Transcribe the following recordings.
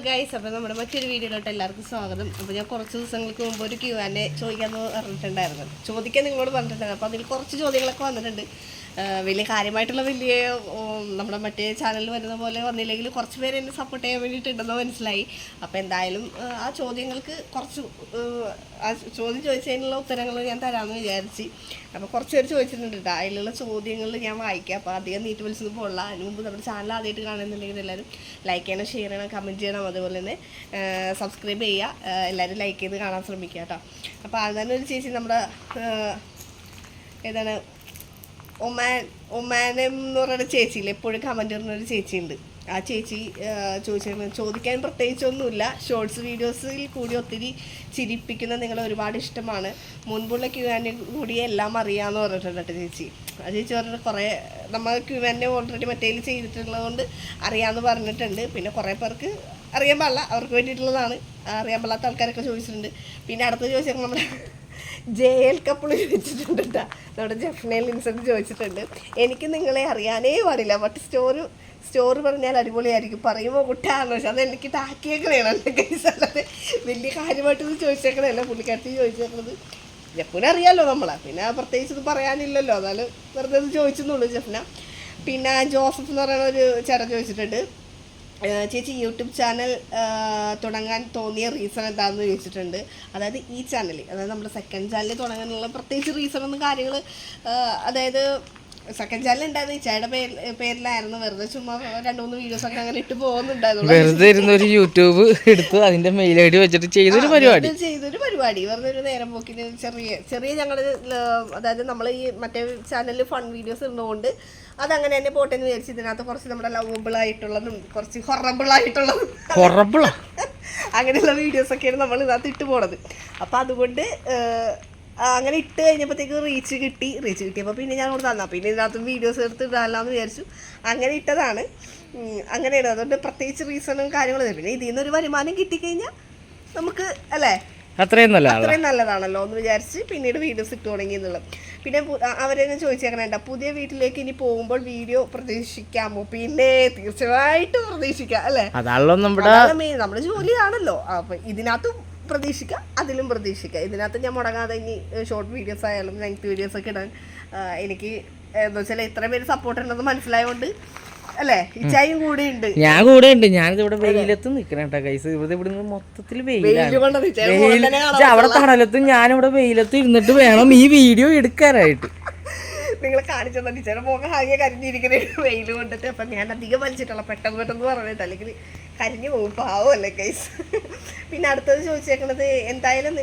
Guys, അപ്പോൾ നമ്മുടെ മറ്റൊരു വീഡിയോയിലോട്ട് എല്ലാവർക്കും സ്വാഗതം. അപ്പോൾ ഞാൻ കുറച്ച് ദിവസങ്ങൾക്ക് മുമ്പ് ഒരു Q&A ചോദിക്കാമെന്ന് പറഞ്ഞിട്ടുണ്ടായിരുന്നു, ചോദിക്കാൻ നിങ്ങളോട് പറഞ്ഞിട്ടുണ്ടായിരുന്നു. അപ്പോൾ അതിൽ കുറച്ച് ചോദ്യങ്ങളൊക്കെ വന്നിട്ടുണ്ട്. വലിയ കാര്യമായിട്ടുള്ള നമ്മുടെ മറ്റേ ചാനലിൽ വരുന്ന പോലെ വന്നില്ലെങ്കിൽ കുറച്ച് പേര് എന്നെ സപ്പോർട്ട് ചെയ്യാൻ വേണ്ടിയിട്ടുണ്ടെന്ന് മനസ്സിലായി. അപ്പോൾ എന്തായാലും ആ ചോദ്യങ്ങൾക്ക് കുറച്ച് ആ ചോദ്യം ചോദിച്ചതിനുള്ള ഉത്തരങ്ങൾ ഞാൻ തരാമെന്ന് വിചാരിച്ച്. അപ്പോൾ കുറച്ച് പേര് ചോദിച്ചിട്ടുണ്ട് കേട്ടോ. അതിലുള്ള ചോദ്യങ്ങളിൽ ഞാൻ വായിക്കാം. അപ്പോൾ അധികം നീറ്റ് വലിച്ചത് പോലുള്ള. അതിന് മുമ്പ് നമ്മുടെ ചാനൽ ആദ്യമായിട്ട് കാണുന്നുണ്ടെങ്കിൽ എല്ലാവരും ലൈക്ക് ചെയ്യണം, ഷെയർ ചെയ്യണം, കമൻറ്റ് ചെയ്യണം. അതുപോലെ തന്നെ സബ്സ്ക്രൈബ് ചെയ്യുക. എല്ലാവരും ലൈക്ക് ചെയ്ത് കാണാൻ ശ്രമിക്കുക കേട്ടോ. അപ്പോൾ അത് തന്നെ ഒരു ചേച്ചി നമ്മുടെ ഏതാണ് ഒമാനം എന്ന് പറയുന്ന ചേച്ചിയില്ല, എപ്പോഴും കമൻറ്റ് ചെയ്യുന്നൊരു ചേച്ചിയുണ്ട്. ആ ചേച്ചി ചോദിക്കാൻ പ്രത്യേകിച്ചൊന്നുമില്ല. ഷോർട്സ് വീഡിയോസിൽ കൂടി ഒത്തിരി ചിരിപ്പിക്കുന്ന നിങ്ങളെ ഒരുപാട് ഇഷ്ടമാണ്. മുൻപുള്ള Q&A കൂടി എല്ലാം അറിയാമെന്ന് പറഞ്ഞിട്ടുണ്ട് ചേച്ചി. ആ ചേച്ചി പറഞ്ഞിട്ട് കുറേ നമ്മൾ Q&A ഓൾറെഡി മറ്റേതിൽ ചെയ്തിട്ടുള്ളത് കൊണ്ട് അറിയാമെന്ന് പറഞ്ഞിട്ടുണ്ട്. പിന്നെ കുറേ പേർക്ക് അറിയാൻ പാടില്ല, അവർക്ക് വേണ്ടിയിട്ടുള്ളതാണ്. അറിയാൻ പാടില്ലാത്ത ആൾക്കാരൊക്കെ ചോദിച്ചിട്ടുണ്ട്. പിന്നെ അടുത്ത ചോദിച്ചാൽ നമ്മുടെ JL കപ്പിൾ ചോദിച്ചിട്ടുണ്ട് കേട്ടോ. നമ്മുടെ ജഫ്നയിൽ ഇൻസെൻറ്റ് ചോദിച്ചിട്ടുണ്ട്. എനിക്ക് നിങ്ങളെ അറിയാനേ പാടില്ല, ബട്ട് സ്റ്റോറി പറഞ്ഞാൽ അടിപൊളിയായിരിക്കും, പറയുമ്പോൾ കുട്ടാന്ന് വെച്ചാൽ അത് എനിക്ക് ടാക്കിയേക്കണേണ് എൻ്റെ കേസ്. അല്ലാതെ വലിയ കാര്യമായിട്ടൊന്നും ചോദിച്ചേക്കണല്ല പുള്ളിക്കാരത്തി ചോദിച്ചേക്കുന്നത്. ജഫ്ന അറിയാമല്ലോ നമ്മളെ, പിന്നെ പ്രത്യേകിച്ച് ഇത് പറയാനില്ലല്ലോ, എന്നാലും വെറുതെ ഇത് ചോദിച്ചെന്നുള്ളൂ ജഫ്ന. പിന്നെ ജോസഫ് എന്ന് പറയുന്ന ഒരു ചേട്ടൻ ചോദിച്ചിട്ടുണ്ട്, ചേച്ചി യൂട്യൂബ് ചാനൽ തുടങ്ങാൻ തോന്നിയ റീസൺ എന്താണെന്ന് ചോദിച്ചിട്ടുണ്ട്. അതായത് ഈ ചാനൽ, അതായത് നമ്മുടെ സെക്കൻഡ് ചാനൽ തുടങ്ങാനുള്ള പ്രത്യേകിച്ച് റീസണൊന്നും കാര്യങ്ങൾ, അതായത് സെക്കൻഡ് ചാനൽ ഉണ്ടായിരുന്നു ഇച്ചയുടെ പേരിലായിരുന്നു. വെറുതെ ചുമ്മാ 2-3 വീഡിയോസൊക്കെ അങ്ങനെ ഇട്ട് പോകുന്നുണ്ടായിരുന്നു. വെറുതെ ഇരുന്നൊരു യൂട്യൂബ് എടുത്ത് അതിന്റെ മെയിൽ ഐ ഡി വെച്ചിട്ട് ചെയ്തൊരു പരിപാടി വെറുതെ ഒരു നേരം പോക്കിന് ചെറിയ ഞങ്ങളുടെ, അതായത് നമ്മൾ ഈ മറ്റേ ചാനലിൽ ഫൺ വീഡിയോസ് ഇടുന്നതുകൊണ്ട് അതങ്ങനെ തന്നെ പോട്ടെ എന്ന് വിചാരിച്ചു. ഇതിനകത്ത് കുറച്ച് നമ്മുടെ ലവബിൾ ആയിട്ടുള്ളതും കുറച്ച് ഹൊറബിൾ ആയിട്ടുള്ളതും അങ്ങനെയുള്ള വീഡിയോസൊക്കെയാണ് നമ്മൾ ഇതിനകത്ത് ഇട്ട് പോണത്. അപ്പോൾ അതുകൊണ്ട് അങ്ങനെ ഇട്ട് കഴിഞ്ഞപ്പോഴത്തേക്ക് റീച്ച് കിട്ടിയപ്പോൾ പിന്നെ ഞാൻ ഇവിടെ തന്നാൽ പിന്നെ ഇതിനകത്ത് വീഡിയോസ് എടുത്ത് ഇടാമെന്ന് വിചാരിച്ചു. അങ്ങനെ ഇട്ടതാണ്. അങ്ങനെയാണ്. അതുകൊണ്ട് പ്രത്യേകിച്ച് റീസണും കാര്യങ്ങളും. പിന്നെ ഇതിൽ നിന്നൊരു വരുമാനം കിട്ടിക്കഴിഞ്ഞാൽ നമുക്ക് അല്ലേ അത്രയും നല്ലതാണല്ലോ എന്ന് വിചാരിച്ച് പിന്നീട് വീഡിയോസ് ഇട്ട് തുടങ്ങി എന്നുള്ളത്. പിന്നെ അവരെന്നെ ചോദിച്ചേക്കണേണ്ട, പുതിയ വീട്ടിലേക്ക് ഇനി പോകുമ്പോൾ വീഡിയോ പ്രതീക്ഷിക്കാമോ? പിന്നെ തീർച്ചയായിട്ടും പ്രതീക്ഷിക്കാം അല്ലേ, നമ്മുടെ ജോലിയാണല്ലോ. അപ്പം ഇതിനകത്തും പ്രതീക്ഷിക്കാം, അതിലും പ്രതീക്ഷിക്കാം. ഇതിനകത്ത് ഞാൻ മുടങ്ങാതെ ഇനി ഷോർട്ട് വീഡിയോസ് ആയാലും ലെങ്ത് വീഡിയോസൊക്കെ ഇടാൻ എനിക്ക് എന്താ വെച്ചാൽ ഇത്രയും പേര് സപ്പോർട്ട് ഉണ്ടെന്ന് മനസ്സിലായതുകൊണ്ട് അല്ലേ. ഇച്ചായും കൂടെ ഉണ്ട്, ഞാൻ കൂടെ ഉണ്ട്. ഞാനിത് ഇവിടെ വെയിലത്ത് നിൽക്കണേട്ടാ കൈസ്. ഇവിടുന്ന് മൊത്തത്തിൽ അവിടെ തണലത്തും ഞാനിവിടെ വെയിലത്ത് ഇരുന്നിട്ട് വേണം ഈ വീഡിയോ എടുക്കാനായിട്ട്. നിങ്ങളെ കാണിച്ചെന്താ ടീച്ചറെ മുഖം ആകെ കരിഞ്ഞിരിക്കുന്ന വെയിൽ കൊണ്ടിട്ട്. അപ്പം ഞാൻ അധികം വലിച്ചിട്ടുള്ള പെട്ടെന്ന് പറഞ്ഞിട്ട്, അല്ലെങ്കിൽ കരിഞ്ഞു പോകും, പാവമല്ലേ ഗൈസ്. പിന്നെ അടുത്തത് ചോദിച്ചേക്കണത്, എന്തായാലും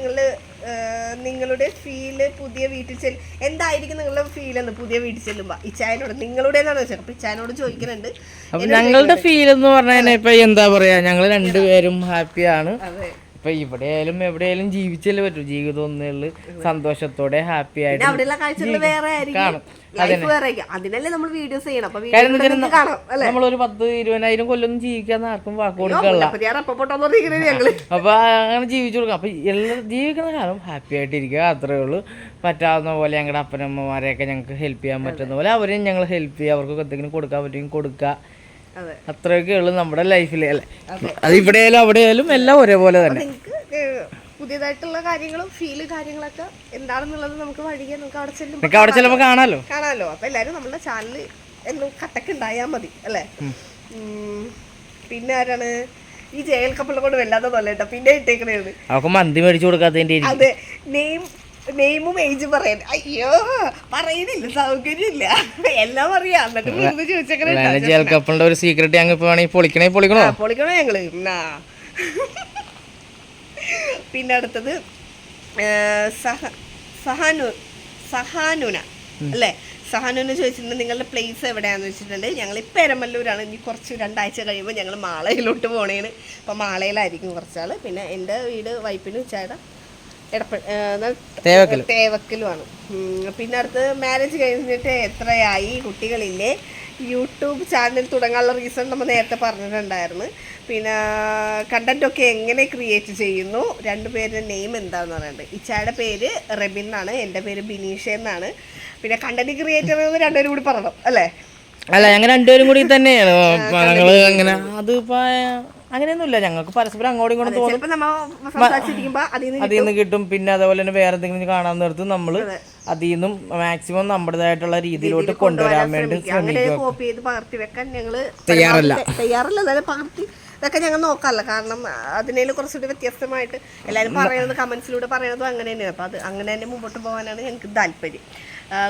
നിങ്ങളുടെ ഫീല് പുതിയ വീട്ടിൽ എന്തായിരിക്കും നിങ്ങളുടെ ഫീലെന്ന് പുതിയ വീട്ടിൽ ചെല്ലുമ്പോൾ? ഇച്ചായനോട് നിങ്ങളുടെ എന്നാണ് വെച്ചത്. അപ്പം ഇച്ചായനോട് ചോദിക്കുന്നുണ്ട്. ഞങ്ങളുടെ ഫീൽ എന്ന് പറഞ്ഞാൽ ഇപ്പൊ എന്താ പറയാ, ഞങ്ങൾ രണ്ടുപേരും ഹാപ്പിയാണ്. ഇപ്പൊ ഇവിടെയായാലും എവിടെയായാലും ജീവിച്ചല്ലേ പറ്റൂ. ജീവിതം ഒന്നുള്ളു സന്തോഷത്തോടെ ഹാപ്പി ആയിട്ട് നമ്മളൊരു 10-20,000 കൊല്ലൊന്നും ജീവിക്കാന്ന് ആർക്കും വാക്ക് കൊടുക്കല്ല. അപ്പൊ അങ്ങനെ ജീവിച്ചു കൊടുക്കാം. അപ്പൊ എല്ലാം ജീവിക്കുന്ന കാലം ഹാപ്പി ആയിട്ടിരിക്കുക, അത്രേ ഉള്ളൂ. പറ്റാവുന്ന പോലെ ഞങ്ങളുടെ അപ്പനമ്മമാരെയൊക്കെ ഞങ്ങൾക്ക് ഹെൽപ്പ് ചെയ്യാൻ പറ്റുന്ന പോലെ അവരെയും ഞങ്ങൾ ഹെൽപ്പ് ചെയ്യുക. അവർക്ക് എന്തെങ്കിലും കൊടുക്കാൻ പറ്റുമെങ്കിൽ കൊടുക്കുക. അത്രയൊക്കെ ഉള്ളു നമ്മുടെ ലൈഫില് അല്ലേ. അത് ഇവിടെയായാലും അവിടെയായാലും എല്ലാം ഒരേപോലെ തന്നെ. പുതിയതായിട്ടുള്ള കാര്യങ്ങളും കാര്യങ്ങളൊക്കെ എന്താണെന്നുള്ളത് നമുക്ക് വഴിയെ നമുക്ക് അവിടെ ചെല്ലുമ്പോൾ കാണാലോ. അപ്പൊ എല്ലാരും നമ്മുടെ ചാനൽ എന്നും കട്ടക്ക് ഉണ്ടായാൽ മതി അല്ലേ. പിന്നെ ആരാണ് ഈ JL കപ്പിളിനെ കൊണ്ട് വല്ലാതെ തോന്നേട്ടോ. പിന്നെ ഇട്ടേക്കണേണ് അവർക്ക് മന്തി മേടിച്ചു കൊടുക്കാത്തതിന്റെ. അതെ, നെയിമും ഏജും പറയാൻ അയ്യോ പറയുന്നില്ല, സൗകര്യമില്ല, എല്ലാം അറിയാം. എന്നിട്ട് JL കപ്പിളിന്റെ ഒരു സീക്രട്ട് ഞങ്ങൾ ഇപ്പൊ വേണമെങ്കിൽ പൊളിക്കണോ ഞങ്ങള്. പിന്നെ അടുത്തത് സഹാനുന അല്ലേ. സഹാനുന ചോദിച്ചിട്ടുണ്ട്, നിങ്ങളുടെ പ്ലേസ് എവിടെയാണെന്ന് വെച്ചിട്ടുണ്ട്. ഞങ്ങൾ ഇപ്പം എരമല്ലൂരാണ്. ഇനി കുറച്ച് 2 ആഴ്ച കഴിയുമ്പോൾ ഞങ്ങൾ മാളയിലോട്ട് പോണേണ്. അപ്പം മാളയിലായിരിക്കും കുറച്ചാൾ. പിന്നെ എൻ്റെ വീട് വൈപ്പിനും ഉച്ചയുടെ തേവക്കലുമാണ്. പിന്നെ അടുത്ത് മാരേജ് കഴിഞ്ഞിട്ട് എത്രയായി, കുട്ടികളില്ലേ, യൂട്യൂബ് ചാനൽ തുടങ്ങാനുള്ള റീസൺ നമ്മൾ നേരത്തെ പറഞ്ഞിട്ടുണ്ടായിരുന്നു. പിന്നെ കണ്ടൻറ്റൊക്കെ എങ്ങനെ ക്രിയേറ്റ് ചെയ്യുന്നു, 2 പേരുടെ നെയിം എന്താണെന്ന് പറയുന്നത്. ഇച്ചായുടെ പേര് റെബിൻ എന്നാണ്, എൻ്റെ പേര് ബിനീഷ എന്നാണ്. പിന്നെ കണ്ടന്റ് ക്രിയേറ്റർ 2 പേരും കൂടി പറയണം അല്ലേ. അല്ല ഞങ്ങൾ 2 പേരും കൂടി തന്നെയാണ്. ഞങ്ങൾ അങ്ങനെ അത് അങ്ങനെയൊന്നുമില്ല, ഞങ്ങൾക്ക് പരസ്പരം അങ്ങോട്ടും ഇങ്ങോട്ടും തോന്നും, ചിലപ്പോ നമ്മ സംസാരിച്ചിരിക്കുമ്പോ അതിൽ നിന്ന് കിട്ടും. പിന്നെ അതേപോലെ തന്നെ വേറെ എന്തെങ്കിലും കാണാൻ നേരത്ത് നമ്മൾ അതിൽ നിന്നും മാക്സിമം നമ്മുടേതായിട്ടുള്ള രീതിയിലോട്ട് കൊണ്ടുവരാൻ വേണ്ടി ശ്രമിക്കും. കോപ്പി ചെയ്ത് പകർത്തി വെക്കാൻ ഞങ്ങള് തയ്യാറല്ല. എന്നാലും പകർത്തി ഇതൊക്കെ ഞങ്ങൾ നോക്കാറില്ല. കാരണം അതിനേലും കുറച്ചുകൂടി വ്യത്യസ്തമായിട്ട് എല്ലാവരും പറയുന്നത് കമന്റ്സിലൂടെ പറയുന്നതും അങ്ങനെ തന്നെയാണ്. അപ്പം അത് അങ്ങനെ തന്നെ മുമ്പോട്ട് പോകാനാണ് ഞങ്ങൾക്ക് താല്പര്യം.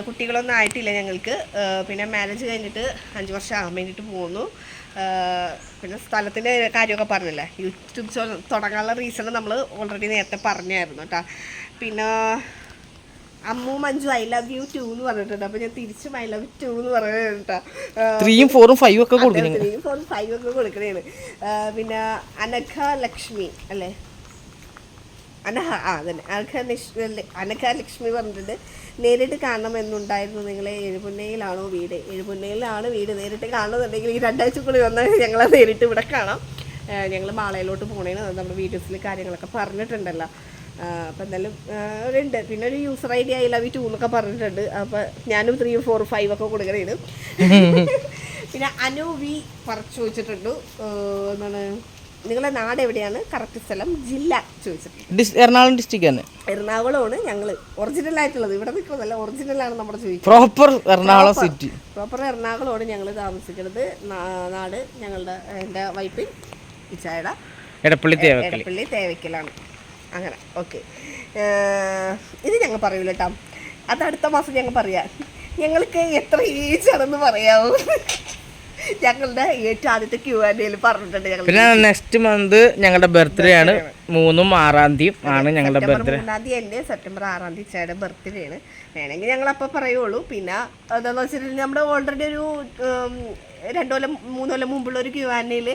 കുട്ടികളൊന്നും ആയിട്ടില്ല ഞങ്ങൾക്ക്. പിന്നെ മാരേജ് കഴിഞ്ഞിട്ട് 5 വർഷം ആകാൻ വേണ്ടിയിട്ട് പോകുന്നു. പിന്നെ സ്ഥലത്തിൻ്റെ കാര്യമൊക്കെ പറഞ്ഞില്ലേ, യൂട്യൂബ് തുടങ്ങാനുള്ള റീസൺ നമ്മൾ ഓൾറെഡി നേരത്തെ പറഞ്ഞായിരുന്നു കേട്ടോ. പിന്നെ Ammu Manju I love you 2 എന്ന് പറഞ്ഞിട്ടുണ്ട്. അപ്പോൾ ഞാൻ തിരിച്ചും ഐ ലവ് 2 എന്ന് പറയുന്നത് കേട്ടോ. 3, 4, 5 ഒക്കെ കൊടുക്കണം. 3, 4, 5 ഒക്കെ കൊടുക്കണേണ്. പിന്നെ അനഘ ലക്ഷ്മി അല്ലേ, അനഘ ലക്ഷ്മി പറഞ്ഞിട്ടുണ്ട്, നേരിട്ട് കാണണമെന്നുണ്ടായിരുന്നു നിങ്ങളെ. എഴുപുന്നയിലാണോ വീട്? എഴുപുന്നയിലാണ് വീട്. നേരിട്ട് കാണുന്നുണ്ടെങ്കിൽ ഈ 2 ആഴ്ചക്കുള്ളിൽ വന്നാൽ ഞങ്ങളെ നേരിട്ട് ഇവിടെ കാണാം. ഞങ്ങൾ മാളയിലോട്ട് പോകണേന് നമ്മുടെ വീഡിയോസിൽ കാര്യങ്ങളൊക്കെ പറഞ്ഞിട്ടുണ്ടല്ലോ. അപ്പം എന്തായാലും ഉണ്ട്. പിന്നെ ഒരു user I D I love 2 എന്നൊക്കെ പറഞ്ഞിട്ടുണ്ട്. അപ്പം ഞാനും 3, 4, 5 ഒക്കെ കൊടുക്കണേന്. പിന്നെ അനു വി ചോദിച്ചിട്ടുണ്ട്, എന്താണ് നിങ്ങളെ നാട് എവിടെയാണ്, കറക്റ്റ് സ്ഥലം, ജില്ല ചോദിച്ചിട്ടുണ്ട്. എറണാകുളം ഡിസ്ട്രിക്ട് തന്നെ. എറണാകുളമാണ് ഞങ്ങൾ ഒറിജിനൽ ആയിട്ടുള്ളത്. ഇവിടെ നിൽക്കുന്നതല്ല, ഒറിജിനലാണ് നമ്മുടെ ചോദിക്കുന്നത്. പ്രോപ്പർ എറണാകുളം സിറ്റി, പ്രോപ്പർ എറണാകുളമാണ് ഞങ്ങൾ താമസിക്കുന്നത്. നാട് ഞങ്ങളുടെ എൻ്റെ വൈഫ് ഇച്ചായുടെ എടപ്പള്ളി തേവയ്ക്കലാണ്. അങ്ങനെ ഓക്കെ. ഇത് ഞങ്ങൾ പറയൂല കേട്ടോ, അത് അടുത്ത മാസം ഞങ്ങൾ പറയാം. ഞങ്ങൾക്ക് എത്ര ഏജ് ആണെന്ന് പറയാമോ? ഞങ്ങളുടെ ഏറ്റവും ആദ്യത്തെ Q&Aയിൽ പറഞ്ഞിട്ടുണ്ട്. ഞങ്ങൾ പിന്നെ നെക്സ്റ്റ് മന്ത് ഞങ്ങളുടെ ബർത്ത്ഡേ ആണ്. 3ഉം 6-ാം തീയതി ആണ് ഞങ്ങളുടെ ബർത്ത്ഡേ. 3-ാം തീയതി എൻ്റെ, സെപ്റ്റംബർ 6-ാം തീയതി ചേട്ടൻ്റെ ബർത്ത്ഡേ ആണ്. വേണമെങ്കിൽ ഞങ്ങൾ അപ്പം പറയുള്ളൂ. പിന്നെ എന്താണെന്ന് വെച്ചിട്ടുണ്ടെങ്കിൽ നമ്മുടെ ഓൾറെഡി ഒരു 2 കൊല്ലം 3 കൊല്ലം മുമ്പുള്ള ഒരു Q&Aയിൽ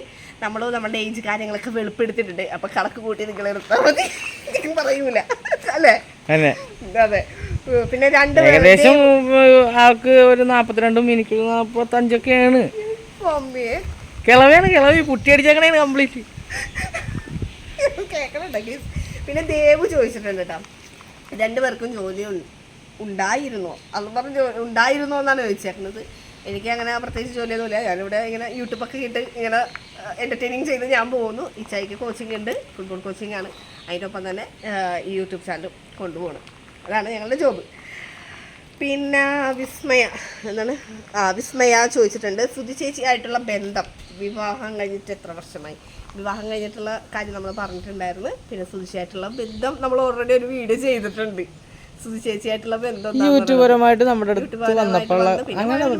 നമ്മൾ നമ്മുടെ ഏജ് കാര്യങ്ങളൊക്കെ വെളിപ്പെടുത്തിയിട്ടുണ്ട്. അപ്പം കണക്ക് കൂട്ടി നിങ്ങൾ എടുത്താൽ മതി, ഞാൻ പറയൂല അല്ലേ? അതെ. പിന്നെ ഏകദേശം ആൾക്ക് ഒരു 42, എനിക്ക് 45 കിളവിയാണ്. കിളവി പുട്ടിയടിച്ചേക്കണേ കംപ്ലീറ്റ് കേൾക്കണുണ്ടെങ്കിൽ. പിന്നെ ദേവ് ചോദിച്ചിട്ടുണ്ട് കേട്ടോ, 2 പേർക്കും ജോലി ഉണ്ടായിരുന്നോ അന്ന് പറഞ്ഞ് ഉണ്ടായിരുന്നോ എന്നാണ് ചോദിച്ചേക്കുന്നത്. എനിക്ക് അങ്ങനെ പ്രത്യേകിച്ച് ജോലിയൊന്നുമില്ല. ഞാനിവിടെ ഇങ്ങനെ യൂട്യൂബൊക്കെ ഇട്ട് ഇങ്ങനെ എൻ്റർടൈനിങ് ചെയ്ത് ഞാൻ പോകുന്നു. ഇച്ചായിക്ക് കോച്ചിങ് ഉണ്ട്, ഫുട്ബോൾ കോച്ചിങ് ആണ്. അതിനൊപ്പം തന്നെ ഈ യൂട്യൂബ് ചാനൽ കൊണ്ടുപോകണം. അതാണ് ഞങ്ങളുടെ ജോബ്. പിന്നെ വിസ്മയ ചോദിച്ചിട്ടുണ്ട്, സുധി ചേച്ചി ആയിട്ടുള്ള ബന്ധം, വിവാഹം കഴിഞ്ഞിട്ട് എത്ര വർഷമായി? വിവാഹം കഴിഞ്ഞിട്ടുള്ള കാര്യം നമ്മൾ പറഞ്ഞിട്ടുണ്ടായിരുന്നു. പിന്നെ സുധിയായിട്ടുള്ള ബന്ധം നമ്മൾ ഓൾറെഡി ഒരു വീഡിയോ ചെയ്തിട്ടുണ്ട്. സുധി ചേച്ചിയായിട്ടുള്ള ബന്ധം യൂട്യൂബറുമായിട്ട് നമ്മുടെ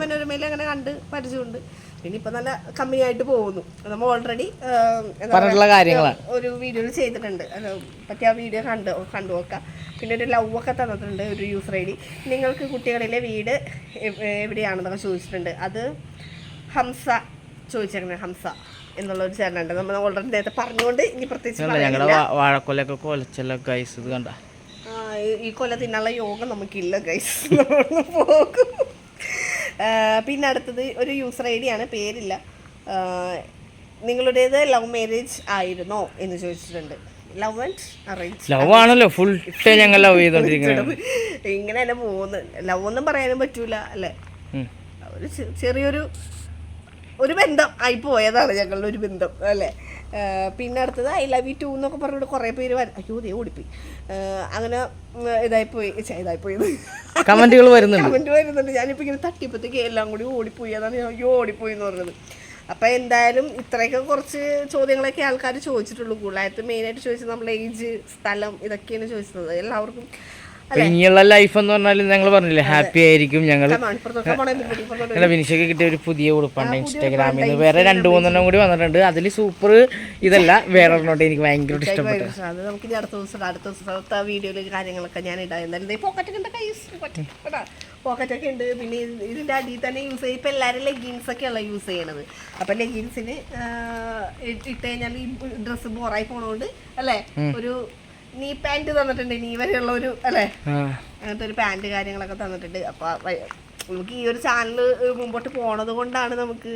മനോരമയിൽ അങ്ങനെ കണ്ട് പരിചയമുണ്ട്. പിന്നെ ഇപ്പൊ നല്ല കമ്മിയായിട്ട് പോകുന്നു. നമ്മൾ ഓൾറെഡി ഒരു വീഡിയോ ചെയ്തിട്ടുണ്ട്. പറ്റി ആ വീഡിയോ കണ്ടു നോക്കാം. പിന്നെ ഒരു ലവ് ഒക്കെ തന്നിട്ടുണ്ട്, ഒരു യൂസർ ഐ ഡി. നിങ്ങൾക്ക് കുട്ടികളിലെ വീട് എവിടെയാണെന്നൊക്കെ ചോദിച്ചിട്ടുണ്ട്. അത് ഹംസ ചോദിച്ചേക്കുന്നത്, ഹംസ എന്നുള്ളൊരു ചാനലുണ്ട്. നമ്മൾ ഓൾറെഡി നേരത്തെ പറഞ്ഞുകൊണ്ട് ഇനി പ്രത്യേകിച്ച് വാഴക്കൊലൊക്കെ കൊലച്ചല്ലോ ഗൈസ്. ഇത് കണ്ട ഈ കൊല തിന്നാനുള്ള യോഗം നമുക്കില്ല ഗൈസ്, പോകും. പിന്നെ അടുത്തത് ഒരു യൂസർ ഐ ഡി ആണ്, പേരില്ല. നിങ്ങളുടേത് ലവ് മാരേജ് ആയിരുന്നോ എന്ന് ചോദിച്ചിട്ടുണ്ട്. ലവ് ആൻഡ് അറേഞ്ച് ലവ് ആണല്ലോ, ഫുൾ ഞങ്ങൾ ലവ് ചെയ്തോണ്ടിരിക്കുന്നത്. ഇങ്ങനെ തന്നെ പോകുന്നു. ലവ് ഒന്നും പറയാനും പറ്റൂല അല്ലേ, ഒരു ചെറിയൊരു ബന്ധം ആയി പോയതാണ് ഞങ്ങളുടെ ഒരു ബന്ധം അല്ലേ. പിന്നെ അടുത്തത് ഐ ലവ് യു 2 എന്നൊക്കെ പറഞ്ഞിട്ട് കുറേ പേര് അയ്യോ ദേ ഓടിപ്പോയി, അങ്ങനെ ഇതായിപ്പോയി കമന്റുകൾ വരുന്നുണ്ട്. ഞാനിപ്പോൾ ഇങ്ങനെ തട്ടിയപ്പോഴത്തേക്ക് എല്ലാം കൂടി ഓടിപ്പോയി, അതാണ് അയ്യോ ഓടിപ്പോയി എന്ന് പറഞ്ഞത്. അപ്പം എന്തായാലും ഇത്രയൊക്കെ കുറച്ച് ചോദ്യങ്ങളൊക്കെ ആൾക്കാർ ചോദിച്ചിട്ടുള്ളൂ. കൂടുതലായിട്ട് മെയിനായിട്ട് ചോദിച്ചത് നമ്മുടെ ഏജ്, സ്ഥലം, ഇതൊക്കെയാണ് ചോദിച്ചത്. എല്ലാവർക്കും ഇനിയുള്ള ലൈഫ് എന്ന് പറഞ്ഞാൽ ഞങ്ങൾ പറഞ്ഞില്ലേ ഹാപ്പി ആയിരിക്കും. ഞങ്ങൾ വിനിഷയ്ക്ക് കിട്ടിയ ഒരു പുതിയ ഉടുപ്പാണ് ഇൻസ്റ്റാഗ്രാമിൽ നിന്ന്. വേറെ 2-3 കൂടി വന്നിട്ടുണ്ട്. അതിൽ സൂപ്പർ ഇതല്ല, വേറെ ഒരെണ്ണോട്ട് എനിക്ക് ഭയങ്കര ഇഷ്ടപ്പെട്ടു. അത് നമുക്ക് അടുത്ത ദിവസത്തെ വീഡിയോയിൽ കാര്യങ്ങളൊക്കെ ഞാൻ ഇടാം. എന്തായാലും പോക്കറ്റൊക്കെ ഉണ്ട്. പിന്നെ ഇതിൻ്റെ അടിയിൽ തന്നെ യൂസ് ചെയ്യും. ഇപ്പം എല്ലാവരും ലെഗിൻസൊക്കെയുള്ള യൂസ് ചെയ്യണത്. അപ്പം ലെഗിൻസിന് ഇട്ട് കഴിഞ്ഞാൽ ഈ ഡ്രസ്സ് ബോറായി പോണതുകൊണ്ട് അല്ലേ, ഒരു നീ പാൻറ് തന്നിട്ടുണ്ട്, നീ വരെയുള്ള ഒരു അല്ലേ, അങ്ങനത്തെ ഒരു പാൻറ് കാര്യങ്ങളൊക്കെ തന്നിട്ടുണ്ട്. അപ്പോൾ നമുക്ക് ഈ ഒരു ചാനൽ മുമ്പോട്ട് പോണത് കൊണ്ടാണ് നമുക്ക്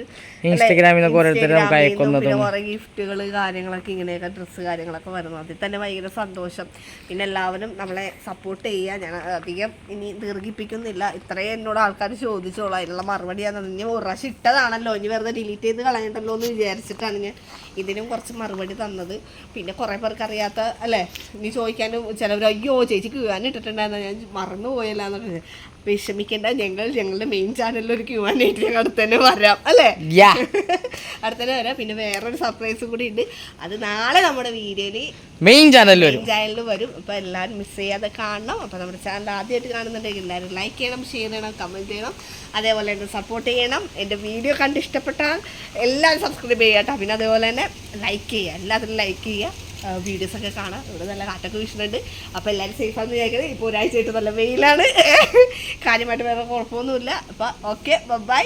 ഇൻസ്റ്റാഗ്രാമിൽ നിന്നൊക്കെ ഓരോരുത്തരും നമുക്ക് അയക്കുന്നതും പിന്നെ കുറെ ഗിഫ്റ്റുകൾ കാര്യങ്ങളൊക്കെ ഇങ്ങനെയൊക്കെ ഡ്രസ്സ് കാര്യങ്ങളൊക്കെ വരുന്നത്. അതിൽ തന്നെ ഭയങ്കര സന്തോഷം. പിന്നെ എല്ലാവരും നമ്മളെ സപ്പോർട്ട് ചെയ്യുക. ഞാൻ അധികം ഇനി ദീർഘിപ്പിക്കുന്നില്ല. ഇത്രയും എന്നോട് ആൾക്കാർ ചോദിച്ചോളൂ, അതിനുള്ള മറുപടിയാണ്. ഇനി ഒരു പ്രാവശ്യം ഇട്ടതാണല്ലോ, ഇനി വെറുതെ ഡിലീറ്റ് ചെയ്ത് കളയണ്ടല്ലോ എന്ന് വിചാരിച്ചിട്ടാണ് ഞാൻ ഇതിനും കുറച്ച് മറുപടി തന്നത്. പിന്നെ കുറേ പേർക്ക് അറിയാത്ത അല്ലേ, ഇനി ചോദിക്കാനും ചിലവർ അയ്യോ ചേച്ചി ക്യൂആൻ ഇട്ടിട്ടുണ്ടായിരുന്നു ഞാൻ മറന്നു പോയല്ല എന്നൊക്കെ. വിഷമിക്കേണ്ട, ഞങ്ങളുടെ മെയിൻ ചാനലിൽ ഒരു ക്യൂആൻ ആയിട്ട് ഞങ്ങൾ അടുത്ത് തന്നെ വരാം അല്ലേ, അടുത്ത് തന്നെ വരാം. പിന്നെ വേറൊരു സർപ്രൈസ് കൂടി ഉണ്ട്, അത് നാളെ നമ്മുടെ വീഡിയോയിൽ മെയിൻ ചാനലിൽ വരും. അപ്പോൾ എല്ലാവരും മിസ് ചെയ്യാതെ കാണണം. അപ്പോൾ നമ്മുടെ ചാനൽ ആദ്യമായിട്ട് കാണുന്നുണ്ടെങ്കിൽ എല്ലാവരും ലൈക്ക് ചെയ്യണം, ഷെയർ ചെയ്യണം, കമൻറ്റ് ചെയ്യണം, അതേപോലെ എന്നെ സപ്പോർട്ട് ചെയ്യണം. എൻ്റെ വീഡിയോ കണ്ട് ഇഷ്ടപ്പെട്ടാൽ എല്ലാവരും സബ്സ്ക്രൈബ് ചെയ്യുക കേട്ടോ. പിന്നെ അതേപോലെ തന്നെ ലൈക്ക് ചെയ്യുക, എല്ലാത്തിനും ലൈക്ക് ചെയ്യുക, വീഡിയോസൊക്കെ കാണാം. ഇവിടെ നല്ല കാറ്റൊക്കെ വീശുന്നുണ്ട്. അപ്പോൾ എല്ലാവരും സേഫാണെന്ന് വിചാരിക്കുന്നത്. ഇപ്പോൾ ഒരാഴ്ചയായിട്ട് നല്ല വെയിലാണ്, കാര്യമായിട്ട് വേറെ കുഴപ്പമൊന്നുമില്ല. അപ്പോൾ ഓക്കെ, ബൈ.